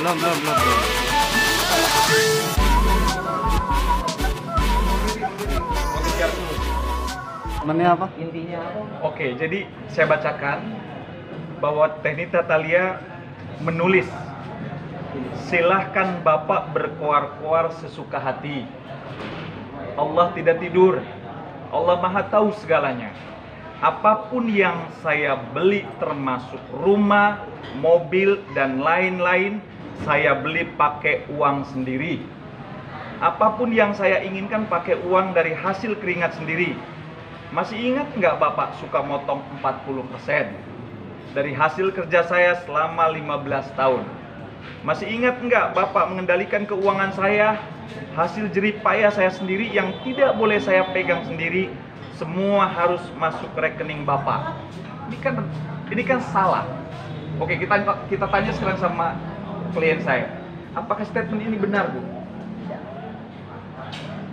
Belum. Temennya apa? Intinya apa? Oke, jadi saya bacakan bahwa Teh Thalia menulis, silahkan Bapak berkoar-koar sesuka hati. Allah tidak tidur. Allah Maha tahu segalanya. Apapun yang saya beli termasuk rumah, mobil, dan lain-lain, saya beli pakai uang sendiri. Apapun yang saya inginkan pakai uang dari hasil keringat sendiri. Masih ingat nggak Bapak suka motong 40% dari hasil kerja saya selama 15 tahun? Masih ingat nggak Bapak mengendalikan keuangan saya, hasil jerih payah saya sendiri yang tidak boleh saya pegang sendiri, semua harus masuk ke rekening Bapak. Ini kan salah. Oke, kita tanya sekarang sama klien saya, apakah statement ini benar, Bu?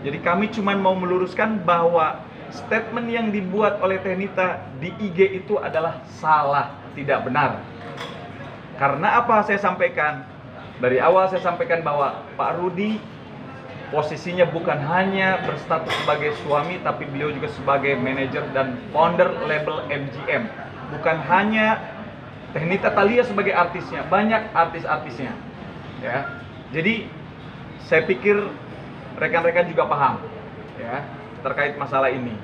Jadi kami cuma mau meluruskan bahwa statement yang dibuat oleh Teh Nita di IG itu adalah salah, tidak benar. Karena apa saya sampaikan? Dari awal saya sampaikan bahwa Pak Rudi posisinya bukan hanya berstatus sebagai suami, tapi beliau juga sebagai manajer dan founder label MGM. Bukan hanya Teh Nita Thalia sebagai artisnya, banyak artis-artisnya. Ya. Jadi saya pikir rekan-rekan juga paham ya terkait masalah ini.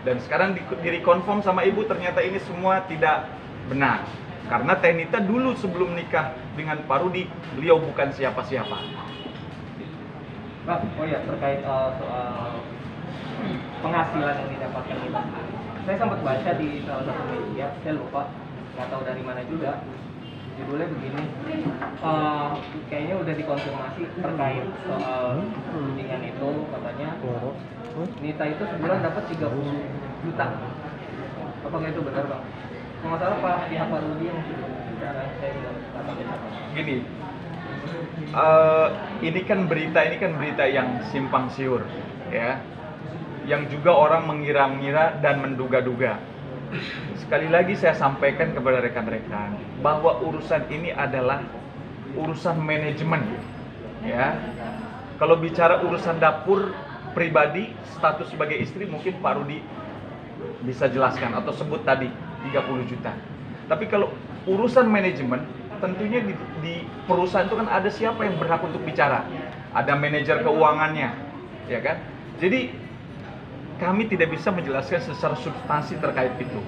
Dan sekarang direkonfirm sama Ibu ternyata ini semua tidak benar. Karena Teh Nita dulu sebelum nikah dengan Pak Rudi, beliau bukan siapa-siapa. Pak, oh ya terkait soal penghasilan yang didapatkan itu. Saya sempat baca di salah satu media, saya lupa, nggak tahu dari mana juga. Judulnya begini, kayaknya udah dikonfirmasi terkait soal tudingan itu, katanya Nita itu sebulan dapat 30 juta. Apakah itu benar, Bang? Kalau nggak salah Pak pihak Pak Rudi yang sudah bicara, saya bilang Gini, ini kan berita yang simpang siur, ya, yang juga orang mengira-ngira dan menduga-duga. Sekali lagi saya sampaikan kepada rekan-rekan bahwa urusan ini adalah urusan manajemen, ya. Kalau bicara urusan dapur pribadi, status sebagai istri, mungkin Pak Rudi bisa jelaskan atau sebut tadi 30 juta. Tapi kalau urusan manajemen, tentunya di perusahaan itu kan ada siapa yang berhak untuk bicara. Ada manajer keuangannya, ya kan? Jadi kami tidak bisa menjelaskan secara substansi terkait itu.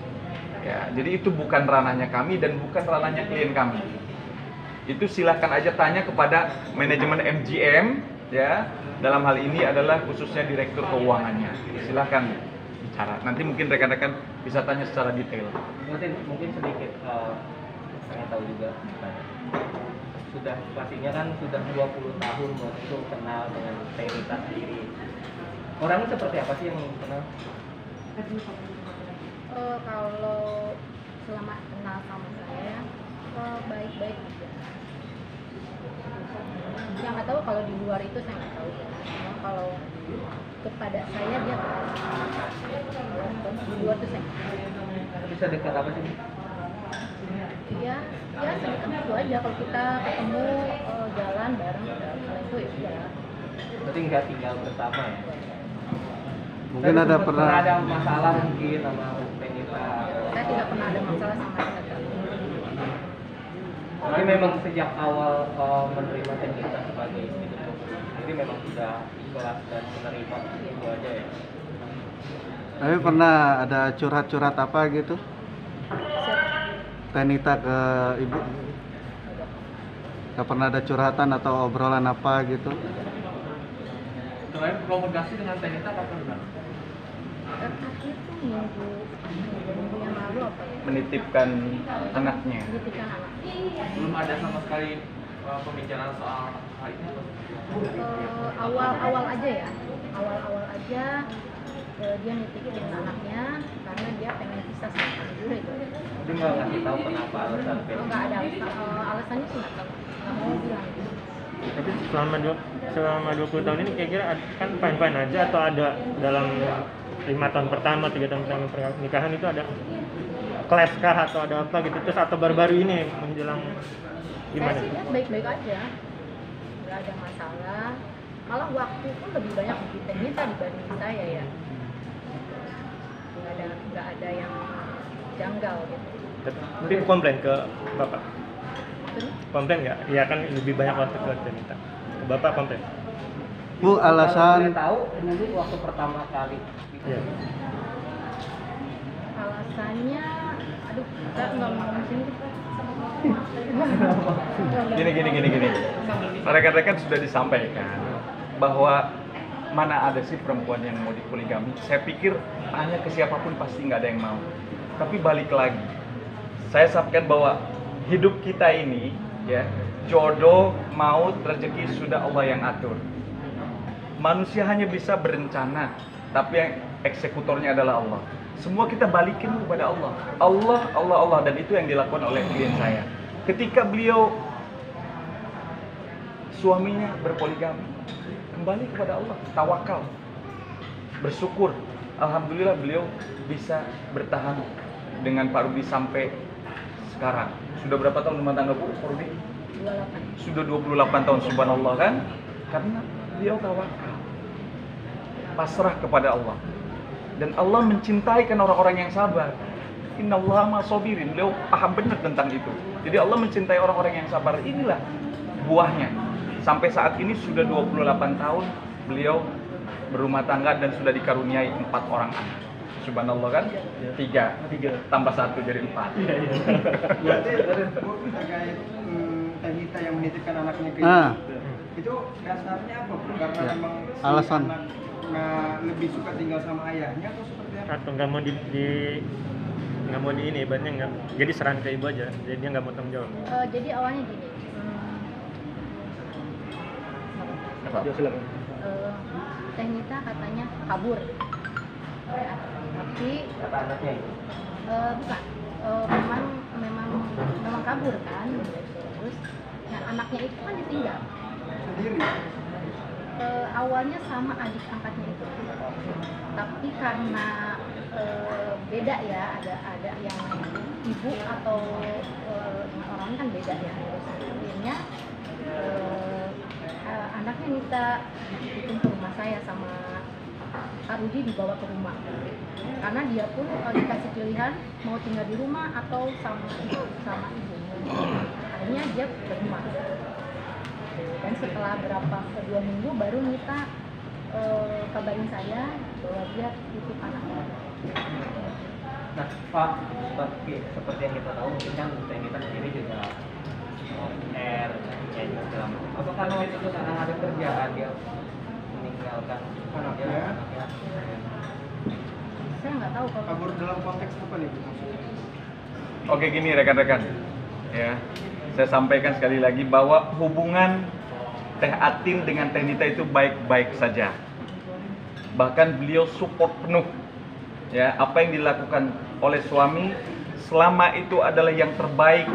Ya, jadi itu bukan ranahnya kami dan bukan ranahnya klien kami. Itu silahkan aja tanya kepada manajemen MGM, ya. Dalam hal ini adalah khususnya direktur keuangannya. Silahkan bicara. Nanti mungkin rekan-rekan bisa tanya secara detail. Mungkin sedikit saya tahu juga. Sudah pastinya kan sudah 20 tahun waktu itu kenal dengan Teh Nita sendiri. Orangnya seperti apa sih yang kenal? Kalau selama kenal sama saya, baik-baik aja. Yang nggak tahu kalau di luar itu saya nggak tahu. Kalau kepada saya dia di luar itu saya nggak tahu. Bisa dekat apa sih? Ya sedekat itu aja. Kalau kita ketemu jalan bareng kalau itu ya udah. Berarti nggak tinggal bersama ya? Mungkin ada pernah ada masalah mungkin sama Teh Nita. Saya tidak pernah ada masalah sama dia. Tapi memang sejak awal menerima Teh Nita sebagai istri itu, jadi memang sudah ikhlas dan menerima itu aja ya. Tapi pernah ada curhat-curhat apa gitu? Teh Nita ke Ibu? Gak pernah ada curhatan atau obrolan apa gitu? Selain komunikasi dengan Teh Nita apa pernah? Terakhir tuh minggu yang lalu apa ya? Menitipkan anaknya. Menitipkan anak. Belum ada sama sekali pembicaraan soal hal ini. Awal-awal aja ya. Awal-awal aja dia nitipin anaknya karena dia pengen pisah sama kami dulu itu. Dia nggak ngasih tahu kenapa alasan. Nggak ada alasannya sih nggak tahu. Nggak mau bilang. Tapi selama 20 tahun ini kira-kira kan fine-fine aja atau ada dalam 5 tahun pertama, 3 tahun pertama pernikahan itu ada clash kah atau ada apa gitu, terus atau baru-baru ini menjelang Gimana? Saya sih lihat baik-baik aja, nggak ada masalah. Malah waktu pun lebih banyak di Tenita dibanding saya ya. Nggak ada yang janggal gitu. Tapi komplain ke bapak? Maksudnya? Komplain nggak? Ya kan lebih banyak waktu ke Tenita. Ke bapak komplain? Bu, Kalau alasan boleh tahu dulu waktu pertama kali Iya. Alasannya, aduh, saya nggak mau ngomong sini. Gini. Rekan-rekan sudah disampaikan bahwa mana ada sih perempuan yang mau dipoligami. Saya pikir tanya ke siapapun pasti nggak ada yang mau. Tapi balik lagi, saya sampaikan bahwa hidup kita ini, ya, jodoh, maut, rezeki sudah Allah yang atur. Manusia hanya bisa berencana, tapi yang eksekutornya adalah Allah. Semua kita balikin kepada Allah. Allah, dan itu yang dilakukan oleh klien saya. Ketika beliau suaminya berpoligami, kembali kepada Allah, tawakal, bersyukur. Alhamdulillah beliau bisa bertahan dengan Pak Rudi sampai sekarang. Sudah berapa tahun rumah tangga Bu, Pak Rudi? 28. Sudah 28 tahun, subhanallah kan? Karena beliau tawakal, pasrah kepada Allah. Dan Allah mencintai kan orang-orang yang sabar. Innallaha ma'as-sabirin. Beliau paham benar tentang itu. Jadi Allah mencintai orang-orang yang sabar. Inilah buahnya. Sampai saat ini sudah 28 tahun beliau berumah tangga dan sudah dikaruniai 4 orang anak. Subhanallah kan? 3 tambah 1 jadi 4. Berarti Bu, terkait Tenita yang menitipkan anaknya ke Ah. ibu, itu dasarnya apa Bu? Karena Ya, memang si alasan. anak lebih suka tinggal sama ayahnya atau seperti apa? Atau nggak mau nggak mau di ini, ibaratnya nggak, jadi serahan ke ibu aja, jadi dia nggak mau tanggung jawab. Jadi awalnya gini. Ya, silakan. Tenita katanya kabur. Ya, tapi kata anaknya itu. bukan. Memang kabur kan. Terus nah, anaknya itu kan ditinggal. Sendiri. Awalnya sama adik angkatnya itu, tapi karena beda ya, ada yang ibu atau orang kan beda ya, terus akhirnya anaknya minta dititipin ke rumah saya sama Kak Rudi, dibawa ke rumah karena dia pun dikasih pilihan mau tinggal di rumah atau sama ibu. Akhirnya dia ke rumah. Dan setelah 2 minggu baru Nita kabarin saya bahwa dia titip anaknya. Nah, Pak, seperti yang kita tahu, mungkin kan kita sendiri juga R, ya juga segala macam. Apa karena itu karena ada kerjaan dia meninggalkan anaknya? Saya nggak tahu kalau Kabur dalam konteks apa nih Bu maksudnya? Oke, gini rekan-rekan. Ya. Saya sampaikan sekali lagi bahwa hubungan Teh Atin dengan Teh Nita itu baik-baik saja. Bahkan beliau support penuh. Ya, apa yang dilakukan oleh suami selama itu adalah yang terbaik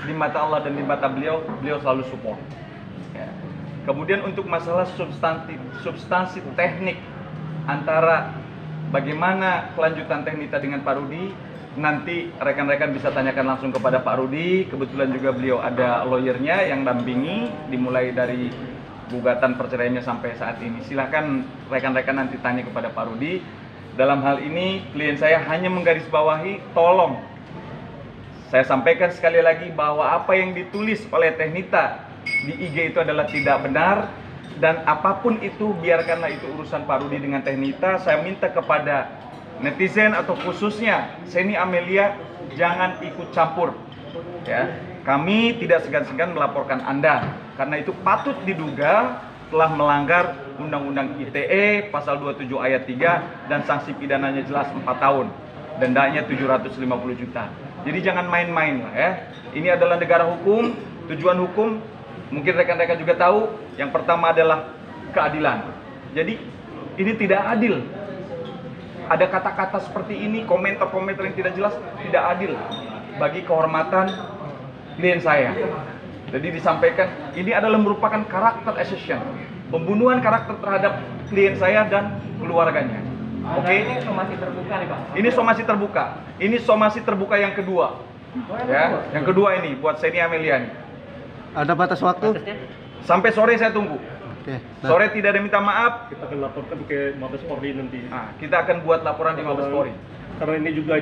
di mata Allah dan di mata beliau selalu support. Ya. Kemudian untuk masalah substansi teknik antara bagaimana kelanjutan Teh Nita dengan Pak Rudi, nanti rekan-rekan bisa tanyakan langsung kepada Pak Rudi. Kebetulan juga beliau ada lawyernya yang dampingi, dimulai dari gugatan perceraiannya sampai saat ini. Silahkan rekan-rekan nanti tanya kepada Pak Rudi. Dalam hal ini klien saya hanya menggarisbawahi, tolong saya sampaikan sekali lagi bahwa apa yang ditulis oleh Teh Nita di IG itu adalah tidak benar. Dan apapun itu, biarkanlah itu urusan Pak Rudi dengan Teh Nita. Saya minta kepada netizen atau khususnya Seni Amelia, jangan ikut campur. Ya, kami tidak segan-segan melaporkan Anda karena itu patut diduga telah melanggar Undang-Undang ITE pasal 27 ayat 3 dan sanksi pidananya jelas 4 tahun. Dendanya 750 juta. Jadi jangan main-main lah ya. Ini adalah negara hukum, tujuan hukum mungkin rekan-rekan juga tahu, yang pertama adalah keadilan. Jadi ini tidak adil. Ada kata-kata seperti ini, komentar-komentar yang tidak jelas, tidak adil bagi kehormatan klien saya. Jadi disampaikan, ini adalah merupakan karakter assassin, pembunuhan karakter terhadap klien saya dan keluarganya. Oke? Ini somasi terbuka nih Pak. Ini somasi terbuka. Ini somasi terbuka yang kedua. Ya, yang kedua ini buat Seni Amelia nih. Ada batas waktu? Batasnya? Sampai sore saya tunggu. Oke. Nah, Sore tidak ada minta maaf, Kita akan laporkan ke Mabes Polri nanti. kita akan buat laporan di Mabes Polri. Karena ini juga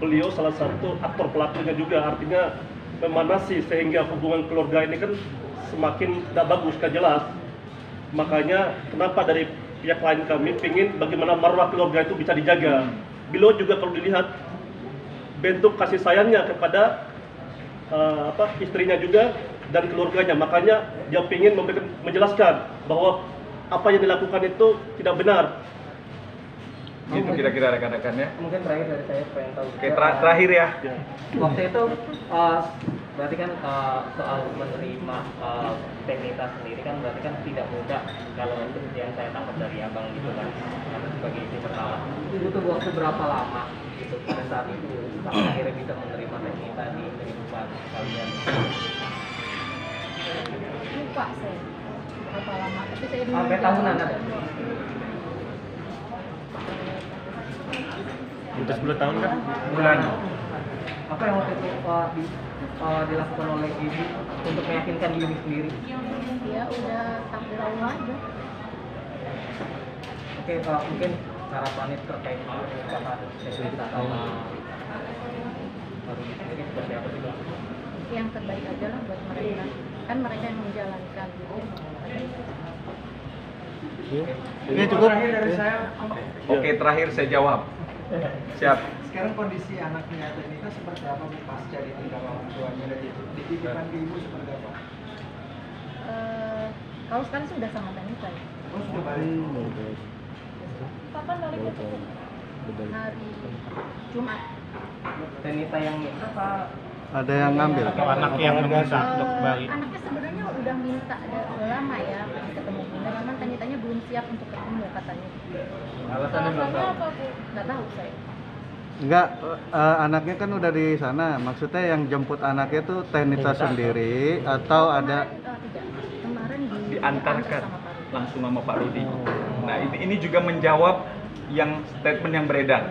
beliau salah satu aktor pelakunya juga, artinya memanasi sehingga hubungan keluarga ini kan semakin tidak bagus, kan jelas. Makanya kenapa dari pihak lain kami ingin bagaimana marwah keluarga itu bisa dijaga. Beliau juga kalau dilihat bentuk kasih sayangnya kepada istrinya juga dan keluarganya, makanya dia ingin menjelaskan bahwa apa yang dilakukan itu tidak benar. Gitu kira-kira rekan-rekan ya. Mungkin terakhir dari saya pengen tahu. Oke, terakhir ya. Waktu itu berarti kan soal menerima Tenita sendiri kan berarti kan tidak mudah kalau untuk yang saya tangkap dari abang gitu kan, karena sebagai istri pertama itu butuh waktu berapa lama gitu pada saat itu sampai akhirnya bisa menerima Tenita di kehidupan kalian. Lupa saya berapa lama, tapi saya dulu Sampai tahunan ada. Udah 10 tahun kan? Bulan. Apa yang waktu itu dilakukan oleh ibu untuk meyakinkan diri sendiri? ya udah takdir Allah aja. Oke, mungkin harapannya terkait apa Tenita sama baru sendiri seperti apa sih Bang? Yang terbaik aja lah buat mereka, kan mereka yang menjalankan Ini cukup. Terakhir dari saya, Oke, terakhir saya jawab. Siap. sekarang kondisi anaknya Tenita seperti apa Bu pasca ditinggal orang tuanya dan dititipkan ke ibu seperti apa? Kalau sekarang sih udah sama Tenita ya. Oh sudah balik. Kapan baliknya tuh? Hari Jumat. Tenita yang apa? Ada yang ngambil. Atau anak yang meminta untuk kembali? Anaknya sebenarnya udah minta udah lama ya ketemu Bunda, cuman Tenitanya belum siap untuk ketemu katanya. Alasannya belum tahu. Nggak tahu saya. Enggak, anaknya kan udah di sana. Maksudnya yang jemput anaknya tuh Tenita sendiri atau ada Tidak. Kemarin Diantarkan sama Pak Rudi. langsung sama Pak Rudi. Nah, ini juga menjawab yang statement yang beredar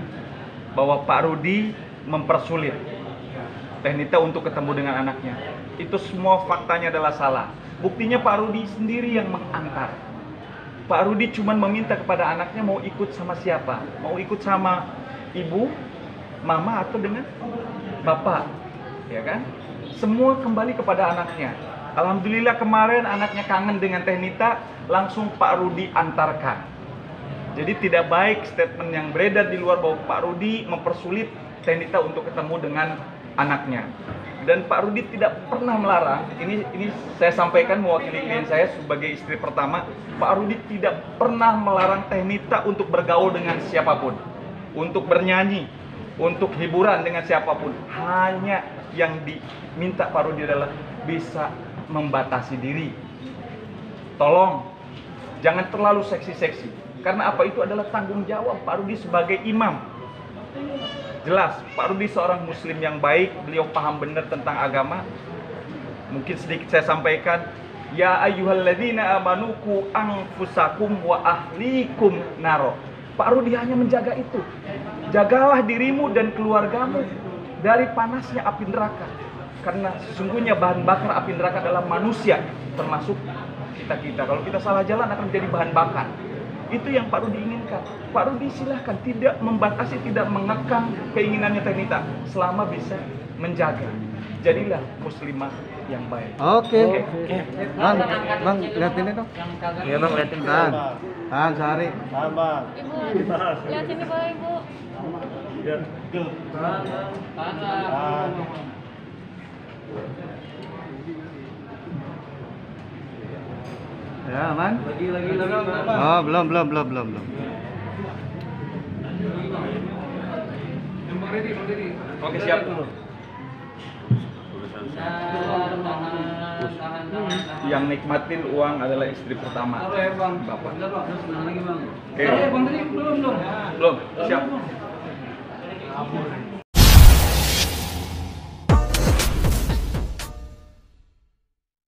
bahwa Pak Rudi mempersulit Tenita untuk ketemu dengan anaknya. Itu semua faktanya adalah salah. Buktinya Pak Rudi sendiri yang mengantar. Pak Rudi cuma meminta kepada anaknya mau ikut sama siapa? Mau ikut sama ibu, mama atau dengan bapak, ya kan? Semua kembali kepada anaknya. Alhamdulillah kemarin anaknya kangen dengan Tenita, langsung Pak Rudi antarkan. Jadi tidak baik statement yang beredar di luar bahwa Pak Rudi mempersulit Tenita untuk ketemu dengan anaknya. Dan Pak Rudi tidak pernah melarang. Ini saya sampaikan mewakili klien saya sebagai istri pertama. Pak Rudi tidak pernah melarang Tenita untuk bergaul dengan siapapun, untuk bernyanyi, untuk hiburan dengan siapapun. Hanya yang diminta Pak Rudi adalah bisa membatasi diri. Tolong jangan terlalu seksi-seksi. Karena apa, itu adalah tanggung jawab Pak Rudi sebagai imam. Jelas, Pak Rudi seorang muslim yang baik, beliau paham benar tentang agama. Mungkin sedikit saya sampaikan, ya ayyuhalladzina amanu qu anfusakum wa ahlikum naro. Pak Rudi hanya menjaga itu. Jagalah dirimu dan keluargamu dari panasnya api neraka. Karena sesungguhnya bahan bakar api neraka adalah manusia, termasuk kita-kita. Kalau kita salah jalan akan menjadi bahan bakar. Itu yang Pak Rudi inginkan. Pak Rudi silahkan tidak membatasi, tidak mengekang keinginannya Tenita selama bisa menjaga. Jadilah muslimah yang baik. Oke. Bang, lihat ini dong. Iya bang, liatin Tahan sehari. Tahan bang. Ibu, lihat sini Pak Ibu. Lihat. Tahan. Ya, aman? Lagi. Oh, belum. Oke, siap. Yang nikmatin uang adalah istri pertama. Bapak. Oke. Belum. Siap.